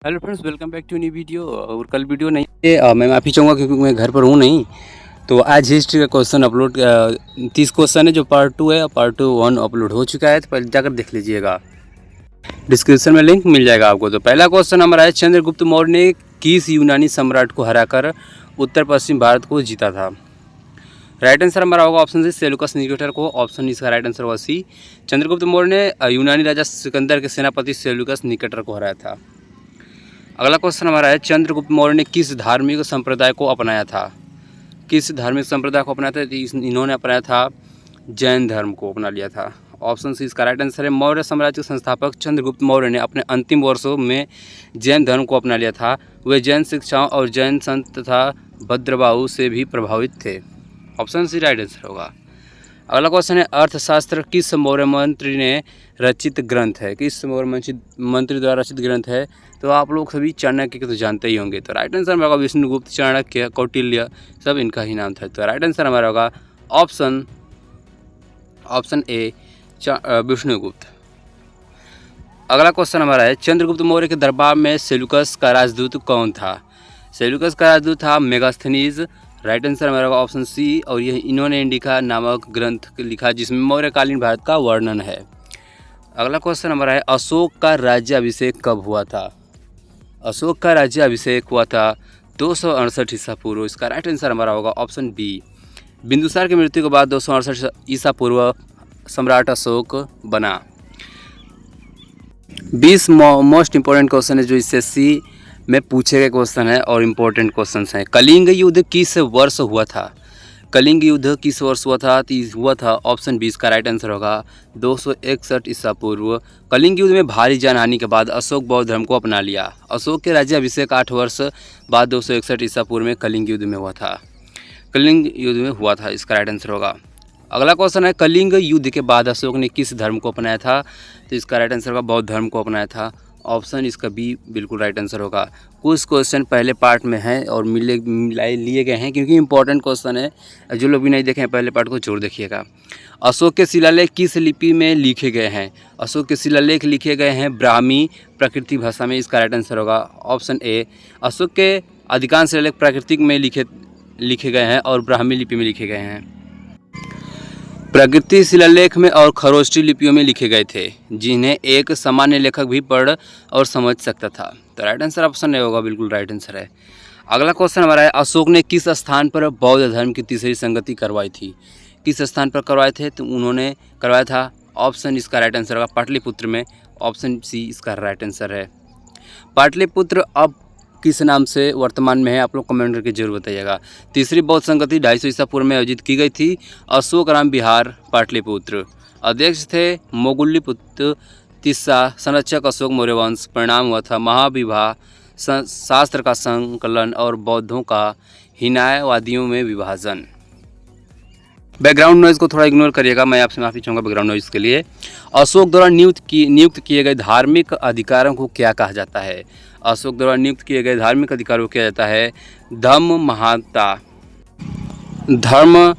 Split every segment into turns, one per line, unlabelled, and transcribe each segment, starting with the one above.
Hello friends, welcome back to new video. और कल video नहीं है, मैं माफ़ी चाहूँगा क्योंकि मैं घर पर हूँ नहीं। तो आज हिस्ट्री का क्वेश्चन अपलोड 30 क्वेश्चन है, जो पार्ट 2 है और पार्ट 1 अपलोड हो चुका है। तो पहले जाकर देख लीजिएगा, डिस्क्रिप्शन में लिंक मिल जाएगा आपको। तो पहला क्वेश्चन हमारा है, चंद्रगुप्त मौर्य ने किस यूनानी सम्राट को हराकर उत्तर पश्चिम भारत को जीता था? राइट आंसर हमारा होगा ऑप्शन सी, सेल्यूकस निकेटर को। ऑप्शन इसका राइट आंसर होगा सी। चंद्रगुप्त मौर्य ने यूनानी राजा सिकंदर के सेनापति सेल्यूकस निकेटर को हराया था। अगला क्वेश्चन हमारा है, चंद्रगुप्त मौर्य ने किस धार्मिक संप्रदाय को अपनाया था? किस धार्मिक संप्रदाय को अपनाया था? तो इन्होंने अपनाया था जैन धर्म को अपना लिया था। ऑप्शन सी इसका राइट आंसर है। मौर्य साम्राज्य के संस्थापक चंद्रगुप्त मौर्य ने अपने अंतिम वर्षों में जैन धर्म को अपना लिया था। वे जैन शिक्षाओं और जैन संत तथा भद्रबाहु से भी प्रभावित थे। ऑप्शन सी राइट आंसर होगा। अगला क्वेश्चन है, अर्थशास्त्र किस मौर्य मंत्री ने रचित ग्रंथ है? किस मौर्य मंत्री द्वारा रचित ग्रंथ है? तो आप लोग सभी चाणक्य के तो जानते ही होंगे। तो राइट आंसर हमारा होगा विष्णुगुप्त, चाणक्य, कौटिल्य, सब इनका ही नाम था। तो राइट आंसर हमारा होगा ऑप्शन ए, विष्णुगुप्त। अगला क्वेश्चन हमारा है, चंद्रगुप्त मौर्य के दरबार में सेल्यूकस का राजदूत कौन था? सेल्यूकस का राजदूत था मेगास्थनीज। राइट आंसर हमारा होगा ऑप्शन सी। और यह इन्होंने इंडिका नामक ग्रंथ लिखा जिसमें मौर्यकालीन भारत का वर्णन है। अगला क्वेश्चन हमारा है, अशोक का राज्याभिषेक कब हुआ था? अशोक का राज्याभिषेक हुआ था 268 ईसा पूर्व। इसका राइट आंसर हमारा होगा ऑप्शन बी। बिंदुसार की मृत्यु के बाद 268 ईसा पूर्व सम्राट अशोक बना। 20 मोस्ट इंपॉर्टेंट क्वेश्चन है जो इससे सी में पूछे गए क्वेश्चन है और इम्पोर्टेंट क्वेश्चन हैं। कलिंग युद्ध किस वर्ष हुआ था? कलिंग युद्ध किस वर्ष हुआ था? तो हुआ था ऑप्शन बी, इसका राइट आंसर होगा 261 ईसा पूर्व। कलिंग युद्ध में भारी जानहानि के बाद अशोक बौद्ध धर्म को अपना लिया। अशोक के राज्याभिषेक 8 वर्ष बाद 261 ईसा पूर्व में कलिंग युद्ध में हुआ था। कलिंग युद्ध में हुआ था, इसका राइट आंसर होगा। अगला क्वेश्चन है, कलिंग युद्ध के बाद अशोक ने किस धर्म को अपनाया था? तो इसका राइट आंसर होगा बौद्ध धर्म को अपनाया था। ऑप्शन इसका बी बिल्कुल राइट आंसर होगा। कुछ क्वेश्चन पहले पार्ट में हैं और मिलाए लिए गए हैं क्योंकि इंपॉर्टेंट क्वेश्चन है। जो लोग भी नहीं देखे हैं पहले पार्ट को जरूर देखिएगा। अशोक के शिलालेख किस लिपि में लिखे गए हैं? अशोक के शिलालेख लिखे गए हैं ब्राह्मी प्राकृतिक भाषा में। इसका राइट आंसर होगा ऑप्शन ए। अशोक के अधिकांश शिलालेख प्राकृतिक में लिखे गए हैं और ब्राह्मी लिपि में लिखे गए हैं। प्राकृतिक शिलालेख में और खरोष्टी लिपियों में लिखे गए थे, जिन्हें एक सामान्य लेखक भी पढ़ और समझ सकता था। तो राइट आंसर ऑप्शन ए होगा, बिल्कुल राइट आंसर है। अगला क्वेश्चन हमारा है, अशोक ने किस स्थान पर बौद्ध धर्म की तीसरी संगति करवाई थी? किस स्थान पर करवाए थे? तो उन्होंने करवाया था, ऑप्शन इसका राइट आंसर होगा पाटलिपुत्र में। ऑप्शन सी इसका राइट आंसर है। पाटलिपुत्र अब किस नाम से वर्तमान में है? आप लोग कमेंट करके जरूर बताइएगा। तीसरी बौद्ध संगति 250 ईसा पूर्व में आयोजित की गई थी। अशोकराम विहार पाटलिपुत्र। अध्यक्ष थे मोगुल्लीपुत्र तिस्सा। संरक्षक अशोक मौर्य वंश। परिणाम हुआ था महाविवाह, शास्त्र का संकलन और बौद्धों का हिनायवादियों में विभाजन। बैकग्राउंड नॉइज़ को थोड़ा इग्नोर करिएगा, मैं आपसे माफ़ी चाहूँगा बैकग्राउंड नॉइज़ के लिए। अशोक द्वारा नियुक्त किए गए धार्मिक अधिकारों को क्या कहा जाता है? अशोक द्वारा नियुक्त किए गए धार्मिक अधिकारों को किया जाता है धम्म महानता। धर्म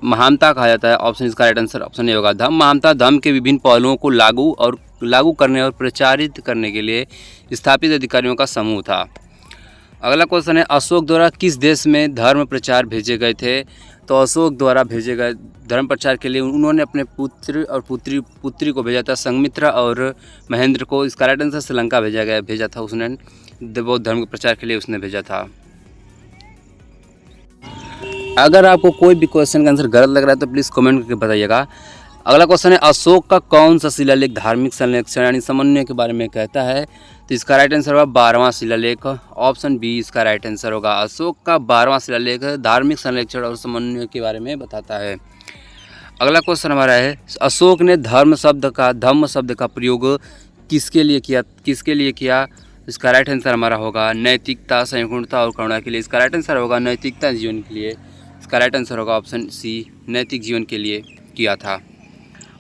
महानता कहा जाता है। ऑप्शन इसका राइट आंसर ऑप्शन ए होगा। धम्म महानता धर्म के विभिन्न पहलुओं को लागू करने और प्रचारित करने के लिए स्थापित अधिकारियों का समूह था। अगला क्वेश्चन है, अशोक द्वारा किस देश में धर्म प्रचार भेजे गए थे? तो अशोक द्वारा भेजे गए धर्म प्रचार के लिए उन्होंने अपने पुत्र और पुत्री को भेजा था, संघमित्रा और महेंद्र को। इसका राइट आंसर श्रीलंका भेजा था उसने, बौद्ध धर्म के प्रचार के लिए उसने भेजा था। अगर आपको कोई भी क्वेश्चन का आंसर गलत लग रहा है तो प्लीज़ कमेंट करके बताइएगा। अगला क्वेश्चन है, अशोक का कौन सा शिलालेख धार्मिक संरक्षण यानी समन्वय के बारे में कहता है? तो इसका राइट आंसर होगा 12वां शिलालेख। ऑप्शन बी इसका राइट आंसर होगा। अशोक का 12वां शिलालेख धार्मिक संरक्षण और समन्वय के बारे में बताता है। अगला क्वेश्चन हमारा है, अशोक ने धम्म शब्द का प्रयोग किसके लिए किया? इसका राइट आंसर हमारा होगा नैतिकता, सहिष्णुता और करुणा के लिए। इसका राइट आंसर होगा नैतिकता जीवन के लिए। इसका राइट आंसर होगा ऑप्शन सी, नैतिक जीवन के लिए किया था।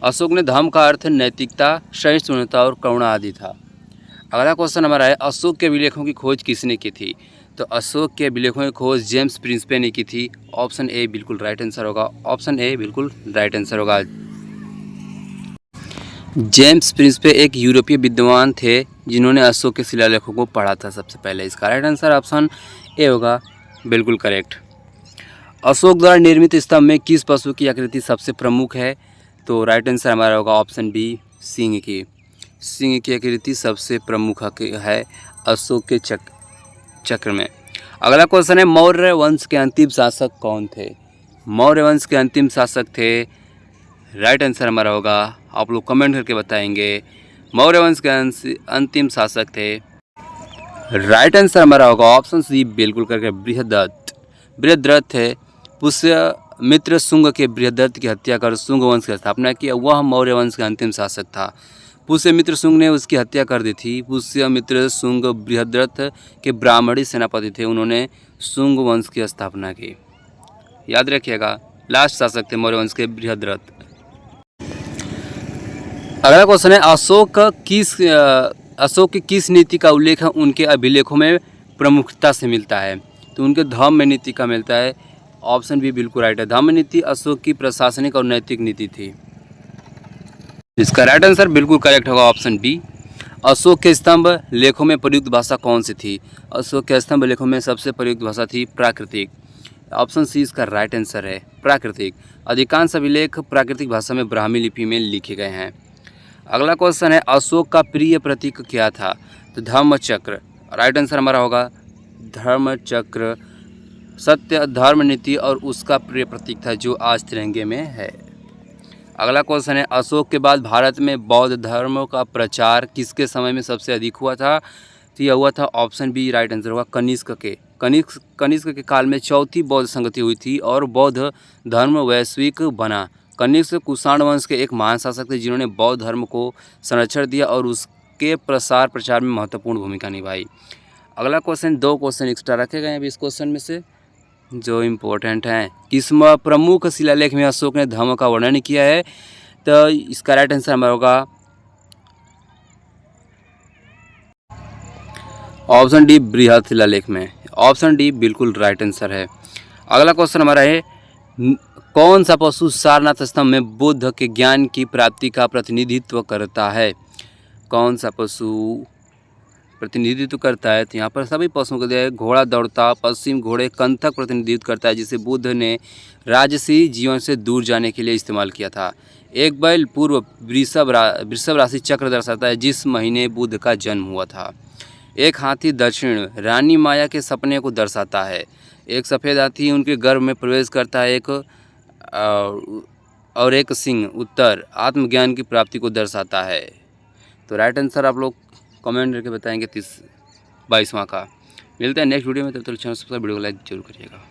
अशोक ने धर्म का अर्थ नैतिकता, सहिष्णुता और करुणा आदि था। अगला क्वेश्चन हमारा है, अशोक के अभिलेखों की खोज किसने की थी? तो अशोक के अभिलेखों की खोज जेम्स प्रिंसपे ने की थी। ऑप्शन ए बिल्कुल राइट आंसर होगा। ऑप्शन ए बिल्कुल राइट आंसर होगा। जेम्स प्रिंसपे एक यूरोपीय विद्वान थे जिन्होंने अशोक के शिलालेखों को पढ़ा था सबसे पहले। इसका राइट आंसर ऑप्शन ए होगा, बिल्कुल करेक्ट। अशोक द्वारा निर्मित स्तंभ में किस पशु की आकृति सबसे प्रमुख है? तो राइट आंसर हमारा होगा ऑप्शन बी, सिंह की। सिंह की आकृति सबसे प्रमुख है अशोक के चक्र में। अगला क्वेश्चन है, मौर्य वंश के अंतिम शासक कौन थे? मौर्य वंश के अंतिम शासक थे, राइट आंसर हमारा होगा, आप लोग कमेंट करके बताएंगे। मौर्य वंश के अंतिम शासक थे, राइट आंसर हमारा होगा ऑप्शन सी, बिल्कुल करके बृहदत्त। बृहदत्त थे, पुष्यमित्र शुंग के बृहदत्त की हत्या कर शुंग वंश की स्थापना की। वह मौर्य वंश का अंतिम शासक था। पुष्यमित्र शुंग ने उसकी हत्या कर दी थी। पुष्यमित्र शुंग बृहदत्त के ब्राह्मणी सेनापति थे, उन्होंने शुंग वंश की स्थापना की। याद रखिएगा, लास्ट शासक थे मौर्य वंश के बृहदत्त। अगला क्वेश्चन है, अशोक की किस नीति का उल्लेख उनके अभिलेखों में प्रमुखता से मिलता है? तो उनके धम्म नीति का मिलता है। ऑप्शन बी बिल्कुल राइट है। धम्म नीति अशोक की प्रशासनिक और नैतिक नीति थी। इसका राइट आंसर बिल्कुल करेक्ट होगा ऑप्शन बी। अशोक के स्तंभ लेखों में प्रयुक्त भाषा कौन सी थी? अशोक के स्तंभ लेखों में सबसे प्रयुक्त भाषा थी प्राकृतिक। ऑप्शन सी इसका राइट आंसर है, प्राकृतिक। अधिकांश अभिलेख प्राकृतिक भाषा में ब्राह्मी लिपि में लिखे गए हैं। अगला क्वेश्चन है, अशोक का प्रिय प्रतीक क्या था? तो धर्मचक्र, राइट आंसर हमारा होगा धर्मचक्र। सत्य, धर्म, नीति और उसका प्रिय प्रतीक था जो आज तिरंगे में है। अगला क्वेश्चन है, अशोक के बाद भारत में बौद्ध धर्म का प्रचार किसके समय में सबसे अधिक हुआ था? तो यह हुआ था ऑप्शन बी, राइट आंसर होगा कनिष्क के। कनिष्क के काल में चौथी बौद्ध संगति हुई थी और बौद्ध धर्म वैश्विक बना। कनिष्क कुषाण वंश के एक महान शासक थे जिन्होंने बौद्ध धर्म को संरक्षण दिया और उसके प्रसार प्रचार में महत्वपूर्ण भूमिका निभाई। अगला क्वेश्चन, 2 क्वेश्चन एक्स्ट्रा रखे गए हैं अभी इस क्वेश्चन में से जो इम्पोर्टेंट हैं। किस प्रमुख शिलालेख में अशोक ने धर्म का वर्णन किया है? तो इसका राइट आंसर हमारा होगा ऑप्शन डी, बृहद शिलालेख में। ऑप्शन डी बिल्कुल राइट आंसर है। अगला क्वेश्चन हमारा है, कौन सा पशु सारनाथ स्तंभ में बुद्ध के ज्ञान की प्राप्ति का प्रतिनिधित्व करता है? कौन सा पशु प्रतिनिधित्व करता है? तो यहाँ पर सभी पशुओं को दिया है। घोड़ा दौड़ता, पश्चिम घोड़े कंथक प्रतिनिधित्व करता है जिसे बुद्ध ने राजसी जीवन से दूर जाने के लिए इस्तेमाल किया था। एक बैल पूर्व वृषभ राशि चक्र दर्शाता है जिस महीने बुद्ध का जन्म हुआ था। एक हाथी दक्षिण रानी माया के सपने को दर्शाता है। एक सफ़ेद हाथी उनके गर्भ में प्रवेश करता है। और एक सिंह उत्तर आत्मज्ञान की प्राप्ति को दर्शाता है। तो राइट आंसर आप लोग कमेंट करके बताएंगे 22वां का। मिलते हैं नेक्स्ट वीडियो में, तब तक चैनल सब्सक्राइब, वीडियो को लाइक जरूर करिएगा।